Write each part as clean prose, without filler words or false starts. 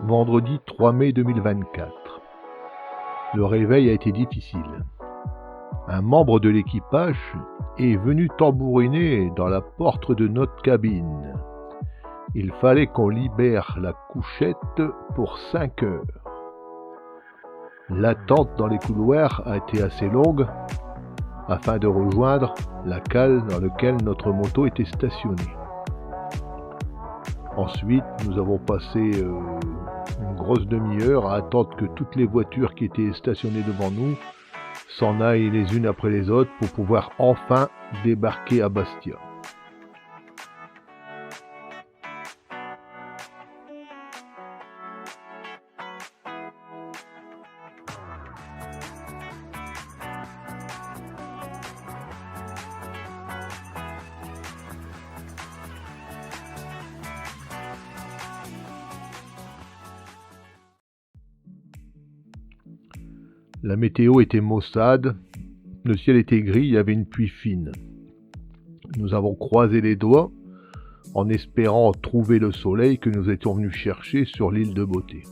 Vendredi 3 mai 2024. Le réveil a été difficile. Un membre de l'équipage est venu tambouriner dans la porte de notre cabine. Il fallait qu'on libère la couchette pour 5 heures. L'attente dans les couloirs a été assez longue afin de rejoindre la cale dans laquelle notre moto était stationnée. Ensuite, nous avons passé une grosse demi-heure à attendre que toutes les voitures qui étaient stationnées devant nous s'en aillent les unes après les autres pour pouvoir enfin débarquer à Bastia. La météo était maussade, le ciel était gris, il y avait une pluie fine. Nous avons croisé les doigts en espérant trouver le soleil que nous étions venus chercher sur l'île de Beauté.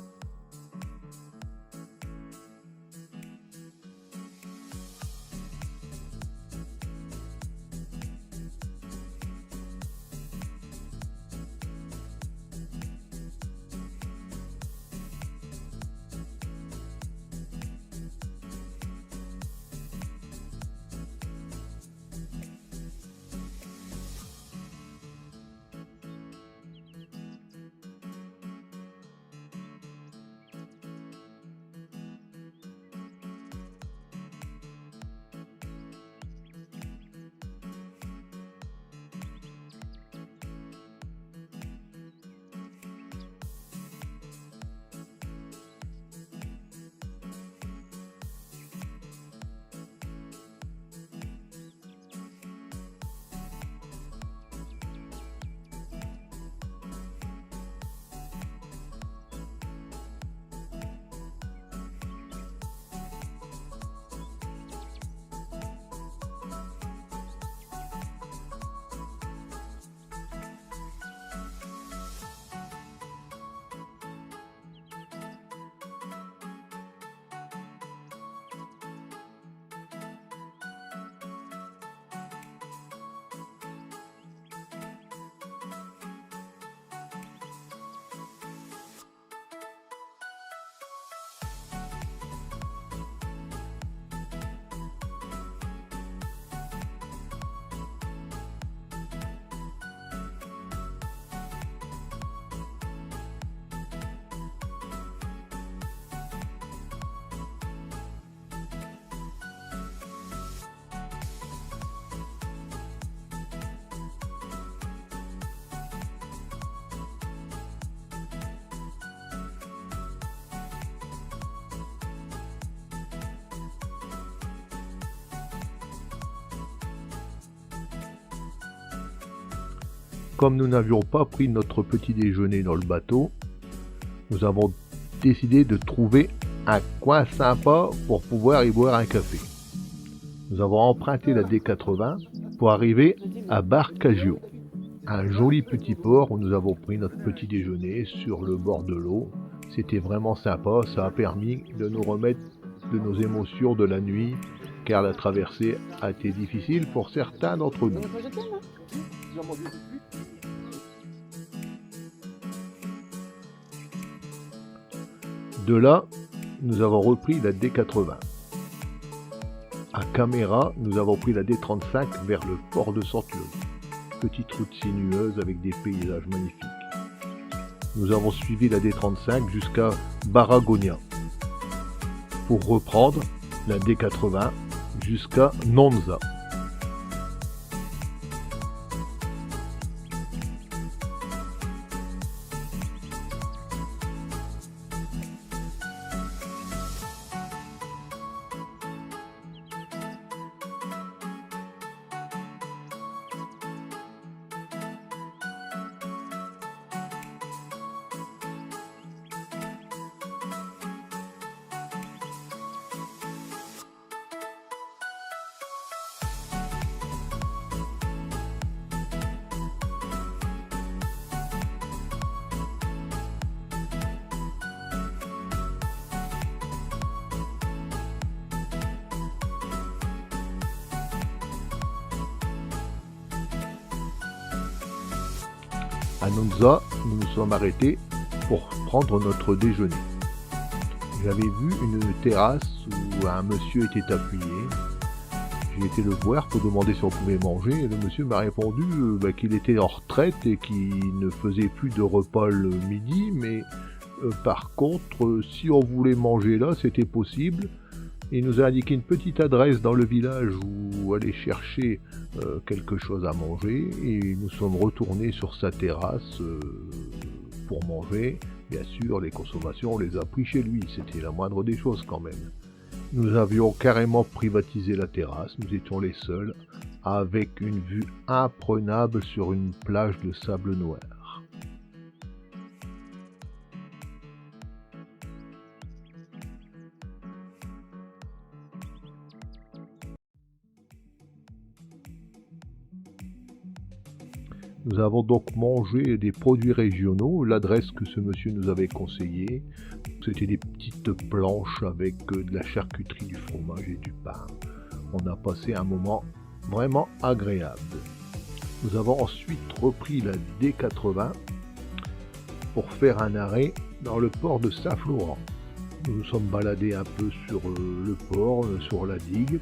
Comme nous n'avions pas pris notre petit déjeuner dans le bateau, nous avons décidé de trouver un coin sympa pour pouvoir y boire un café. Nous avons emprunté la D80 pour arriver à Barcagio, un joli petit port où nous avons pris notre petit déjeuner sur le bord de l'eau. C'était vraiment sympa, ça a permis de nous remettre de nos émotions de la nuit, car la traversée a été difficile pour certains d'entre nous. De là, nous avons repris la D80. À Camera, nous avons pris la D35 vers le port de Santiago. Petite route sinueuse avec des paysages magnifiques. Nous avons suivi la D35 jusqu'à Barragonia pour reprendre la D80 jusqu'à Nonza. À Nunza, nous nous sommes arrêtés pour prendre notre déjeuner. J'avais vu une terrasse où un monsieur était appuyé. J'ai été le voir pour demander si on pouvait manger et le monsieur m'a répondu qu'il était en retraite et qu'il ne faisait plus de repas le midi, mais par contre, si on voulait manger là, c'était possible. Il nous a indiqué une petite adresse dans le village où aller chercher quelque chose à manger et nous sommes retournés sur sa terrasse pour manger. Bien sûr, les consommations, on les a pris chez lui, c'était la moindre des choses quand même. Nous avions carrément privatisé la terrasse, nous étions les seuls, avec une vue imprenable sur une plage de sable noir. Nous avons donc mangé des produits régionaux, l'adresse que ce monsieur nous avait conseillée. C'était des petites planches avec de la charcuterie, du fromage et du pain. On a passé un moment vraiment agréable. Nous avons ensuite repris la D80 pour faire un arrêt dans le port de Saint-Florent. Nous nous sommes baladés un peu sur le port, sur la digue.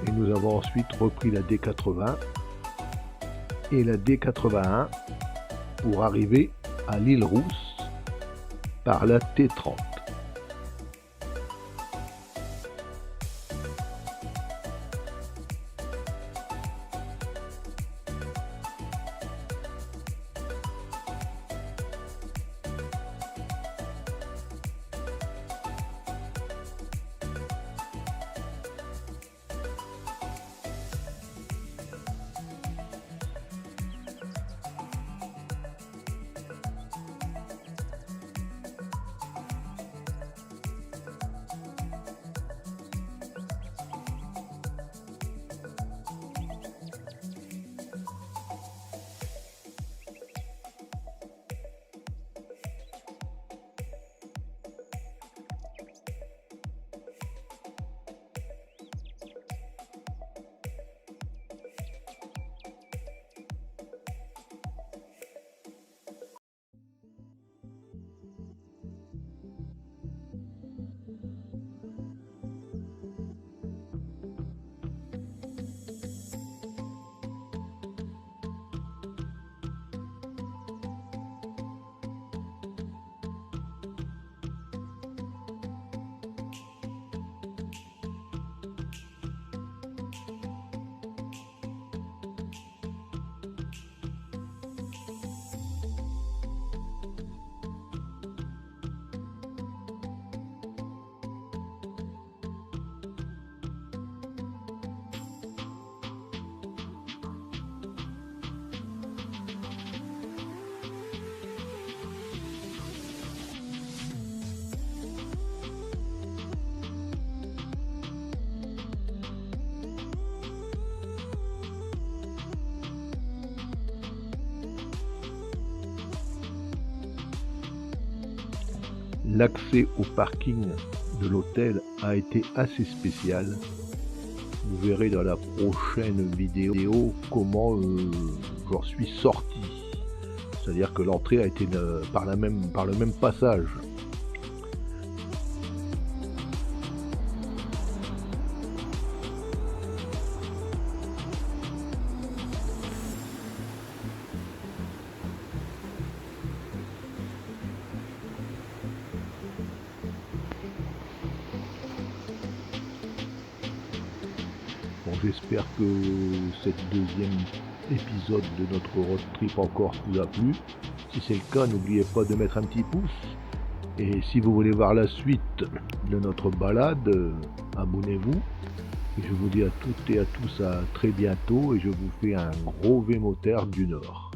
Et nous avons ensuite repris la D80 et la D81 pour arriver à l'île Rousse par la T30. L'accès au parking de l'hôtel a été assez spécial. Vous verrez dans la prochaine vidéo comment j'en suis sorti. C'est-à-dire que l'entrée a été par le même passage. Bon, j'espère que cette deuxième épisode de notre road trip encore vous a plu. Si c'est le cas, n'oubliez pas de mettre un petit pouce. Et si vous voulez voir la suite de notre balade, abonnez-vous. Et je vous dis à toutes et à tous à très bientôt et je vous fais un gros V-moteur du Nord.